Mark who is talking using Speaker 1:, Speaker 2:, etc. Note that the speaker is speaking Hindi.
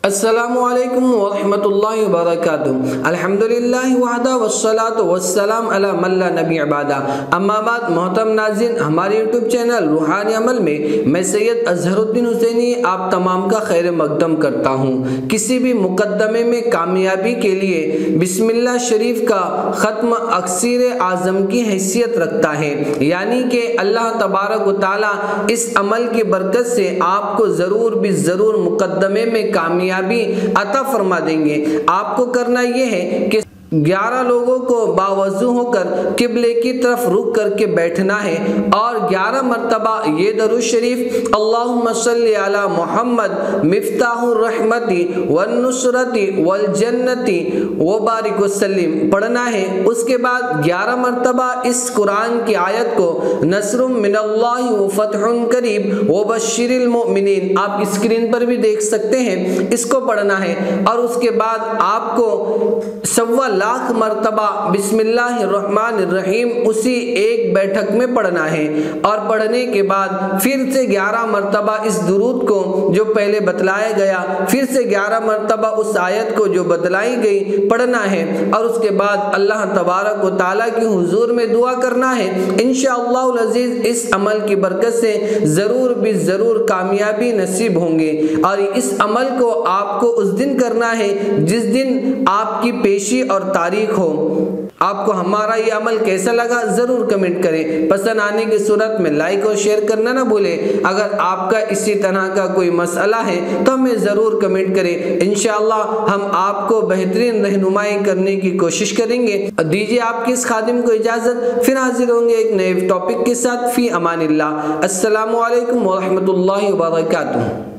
Speaker 1: अस्सलामुअलैकुम वरहमतुल्लाहि वबरकातुहू। अल्हम्दुलिल्लाहि वहदा वस्सलातु वस्सलाम अला मन ला नबी अबादा। अम्मा बाद मोहतरम नाज़रीन, हमारे यूट्यूब चैनल रूहानी अमल में मैं सैयद अजहरुद्दीन हुसैनी आप तमाम का खैर मकदम करता हूँ। किसी भी मुकद्दमे में कामयाबी के लिए बिस्मिल्लाह शरीफ का ख़त्म अक्सीर आज़म की हैसियत रखता है, यानी कि अल्लाह तबारक व तआला इस अमल की बरकत से आपको ज़रूर भी ज़रूर मुकद्दमे में कामयाबी अता फरमा देंगे। आपको करना यह है कि 11 लोगों को बावजू होकर किबले की तरफ रुक करके बैठना है और 11 मरतबा ये दरूद शरीफ अल्लाहुम्मा सल्ली अला मोहम्मद मिफ्ताहुर रहमती वन नुसरती वल जन्नती व बारिक वसल्लिम पढ़ना है। उसके बाद 11 मरतबा इस कुरान की आयत को नस्रुम मिनल्लाहि व फतहुन करीब व बश्शिरिल मुमिनीन, आप स्क्रीन पर भी देख सकते हैं, इसको पढ़ना है। और उसके बाद आपको 1.25 लाख मरतबा बिस्मिल्लाहिर्रहमानिर्रहीम उसी एक बैठक में पढ़ना है। और पढ़ने के बाद फिर से 11 मरतबा इस दुरूद को जो पहले बतलाया गया, फिर से 11 मरतबा उस आयत को जो बतलाई गई पढ़ना है। और उसके बाद अल्लाह तबारक व तआला की हुजूर में दुआ करना है। इंशाअल्लाहुल अज़ीज़ इस अमल की बरकत से ज़रूर भी ज़रूर कामयाबी नसीब होंगे। और इस अमल को आपको उस दिन करना है जिस दिन आपकी पेशी और तारीख हो। आपको हमारा ये अमल कैसा लगा ज़रूर कमेंट करें। पसंद आने की सूरत में लाइक और शेयर करना ना भूलें। अगर आपका इसी तरह का कोई मसला है तो हमें ज़रूर कमेंट करें। इंशाअल्लाह हम आपको बेहतरीन रहनुमाई करने की कोशिश करेंगे। दीजिए आपकी इस खादिम को इजाज़त, फिर हाजिर होंगे एक नए टॉपिक के साथ। फी अमानिल्लाह। अस्सलामु अलैकुम व रहमतुल्लाहि व बरकातुहू।